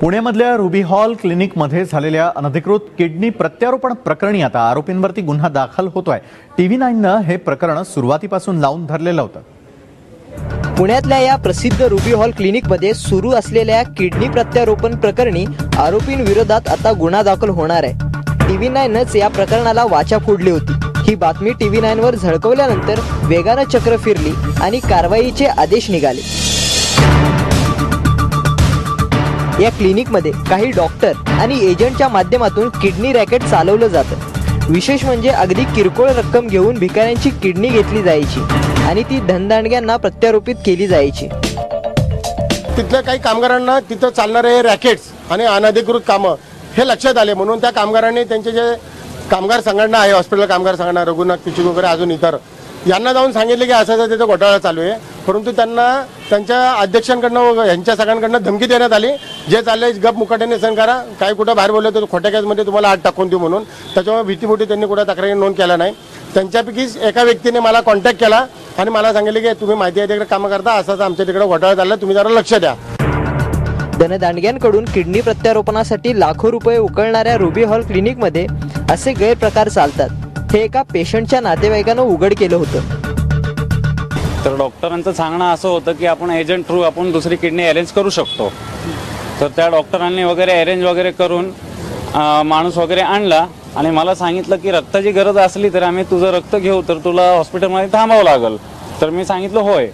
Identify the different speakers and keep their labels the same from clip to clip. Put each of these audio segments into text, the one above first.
Speaker 1: पुण्यामधल्या ruby hall क्लिनिकमध्ये झालेल्या अनधिकृत किडनी प्रत्यारोपण प्रकरणी आता आरोपींवरती गुन्हा दाखल होतोय। TV9नं हे प्रकरण सुरुवातीपासून लावून धरलेलं होतं।
Speaker 2: पुण्यातल्या या प्रसिद्ध रुबी हॉल क्लिनिकमध्ये सुरू असलेल्या किडनी प्रत्यारोपण प्रकरणी आरोपींविरोधात आता गुन्हा दाखल होणार आहे। TV9नंच या प्रकरणाला वाचा फोडली होती। ही बातमी TV9वर झळकवल्यानंतर वेगानं चक्र फिरली आणि कारवाईचे आदेश निघाले। या क्लिनिकमध्ये काही डॉक्टर आणि एजंटच्या माध्यमातून किडनी रॅकेट चालवलं जातं। विशेष म्हणजे अगदी किरकोळ रक्कम घेऊन भिकाऱ्यांची किडनी घेतली जायची आणि ती धनदांडग्यांना प्रत्यारोपित केली जायची।
Speaker 3: तिथल्या काही कामगारांना तिथं चालणारे रॅकेट्स आणि अनधिकृत कामं हे लक्षात आले, म्हणून त्या कामगारांनी त्यांचे जे कामगार संघटना आहे, हॉस्पिटल कामगार संघटना, रघुनाथ पिचुक वगैरे अजून इतर, यांना जाऊन सांगितले की असं तिथं घोटाळा चालू आहे। परंतु त्यांना त्यांच्या अध्यक्षांकडनं यांच्या सगळ्यांकडनं धमकी देण्यात आली, जे चाललंय गप मुकाट्याने सहन करा, काही कुठं बाहेर बोललं तर खोट्या केसमध्ये तुम्हाला आत टाकून देऊ म्हणून। त्याच्यामुळे भीतीपोटी त्यांनी कुठं तक्रारी नोंद केला नाही। त्यांच्यापैकीच एका व्यक्तीने मला कॉन्टॅक्ट केला आणि मला सांगितले की तुम्ही माहिती आहे तिकडे कामं करता, असं आमच्या तिकडे घोटाळा चालला, तुम्ही जरा लक्ष द्या।
Speaker 2: धनदांडग्यांकडून किडनी प्रत्यारोपणासाठी लाखो रुपये उकळणाऱ्या रुबी हॉल क्लिनिकमध्ये असे गैरप्रकार चालतात हे एका पेशंटच्या नातेवाईकांना उघड केलं होतं।
Speaker 4: तर डॉक्टरांचं सांगणं असं होतं की आपण एजंट थ्रू आपण दुसरी किडनी अरेंज करू शकतो। तर त्या डॉक्टरांनी वगैरे अरेंज वगैरे करून माणूस वगैरे आणला आणि मला सांगितलं की रक्ताची गरज असली तर आम्ही तुझं रक्त घेऊ, तर तुला हॉस्पिटलमध्ये थांबावं लागेल। तर मी सांगितलं होय।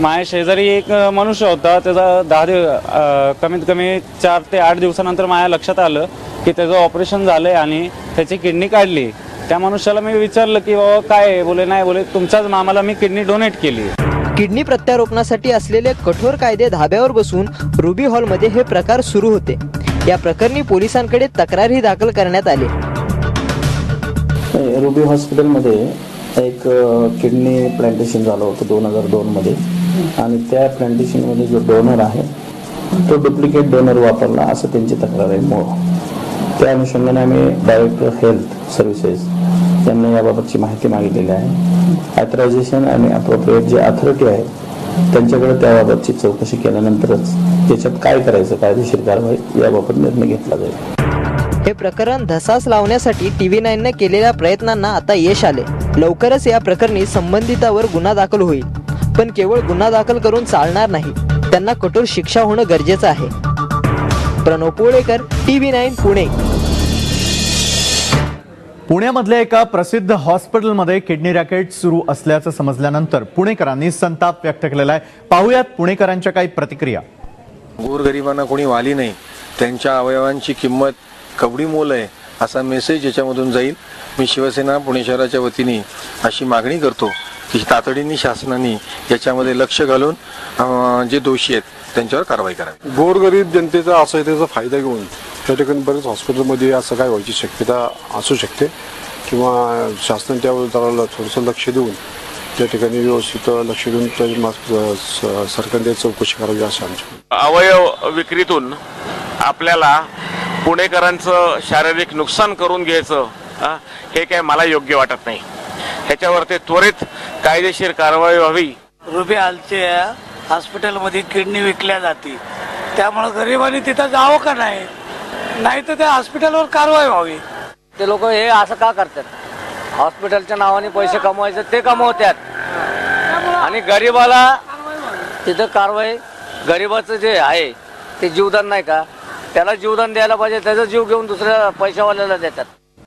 Speaker 4: माझ्या शेजारी एक मनुष्य होता, त्याचा कमीत कमी 4 ते 8 दिवसानंतर माझ्या लक्षात आलं की त्याचं ऑपरेशन झालंय आणि त्याची किडनी काढली। त्या मनुष्याला मी विचारलं की बाबा काय, बोले नाही, बोले तुमच्याच मामाला मी किडनी डोनेट केली।
Speaker 2: किडनी प्रत्यारोपणासाठी असलेले कठोर कायदे धाब्यावर बसून रुबी हॉलमध्ये हे प्रकार सुरू होते। या प्रकरणी पोलिसांकडे तक्रारही दाखल करण्यात आली।
Speaker 5: रुबी हॉस्पिटलमध्ये एक किडनी प्लांटेशन झालं होतं 2002 मध्ये आणि त्या प्लांटेशनमध्ये जो डोनर आहे तो डुप्लिकेट डोनर वापरला असं त्यांची तक्रार आहे। त्या अनुषंगाने आम्ही डायरेक्टर हेल्थ सर्व्हिसेस यांना याबाबतची माहिती मागितलेली आहे। ऑथरायझेशन आणि अप्रोप्रिएट जे अथॉरिटी आहे त्यांच्याकडे त्याबाबतची चौकशी केल्यानंतरच त्याच्यात काय करायचं, कायदेशीर कारवाई याबाबत निर्णय घेतला जाईल।
Speaker 2: हे प्रकरण धसास लावण्यासाठी TV9ने केलेल्या प्रयत्नांना आता यश आले। लवकरच या प्रकरणी संबंधितावर गुन्हा दाखल होईल, पण केवळ गुन्हा दाखल करून चालणार नाही, त्यांना कठोर शिक्षा होणं गरजेचं आहे। प्रणव पोळेकर, TV9 पुणे।
Speaker 1: पुण्यामधल्या एका प्रसिद्ध हॉस्पिटलमध्ये किडनी रॅकेट सुरू असल्याचं समजल्यानंतर पुणेकरांनी संताप व्यक्त केलेला आहे। पाहूयात पुणेकरांच्या काही प्रतिक्रिया।
Speaker 6: गोरगरिबांना कोणी वाली नाही, त्यांच्या अवयवांची किंमत कवडी मोल आहे असा मेसेज याच्यामधून जाईल। मी शिवसेना पुणे शहराच्या वतीने अशी मागणी करतो की तातडीने शासनाने याच्यामध्ये लक्ष घालून जे दोषी आहेत त्यांच्यावर कारवाई करावी।
Speaker 7: गोरगरीब जनतेचा असहायतेचा फायदा घेऊन त्या ठिकाणी बरेच हॉस्पिटलमध्ये असं काय व्हायची शक्यता असू शकते किंवा शासन त्यावर जरा थोडंसं लक्ष देऊन त्या ठिकाणी व्यवस्थित लक्ष देऊन सरकारने चौकशी करावी असं आमचं।
Speaker 8: अवयव विक्रीतून आपल्याला पुणेकरांचं शारीरिक नुकसान करून घ्यायचं हे काय मला योग्य वाटत नाही। ह्याच्यावरती त्वरित कायदेशीर कारवाई व्हावी।
Speaker 9: रुबी हॉलच्या हॉस्पिटलमध्ये किडनी विकल्या जाते, त्यामुळे गरिबांनी तिथं जावं का नाही तर त्या हॉस्पिटलवर कारवाई व्हावी।
Speaker 10: ते लोक हे असं का करतात? हॉस्पिटलच्या नावाने पैसे कमवायचे ते कमवतात आणि गरिबाला तिथं कारवाई, गरिबाचं जे आहे ते जीवदान नाही का, त्याला जीवदान द्यायला पाहिजे, त्याचा जीव घेऊन दुसऱ्या पैशावाल्याला देतात।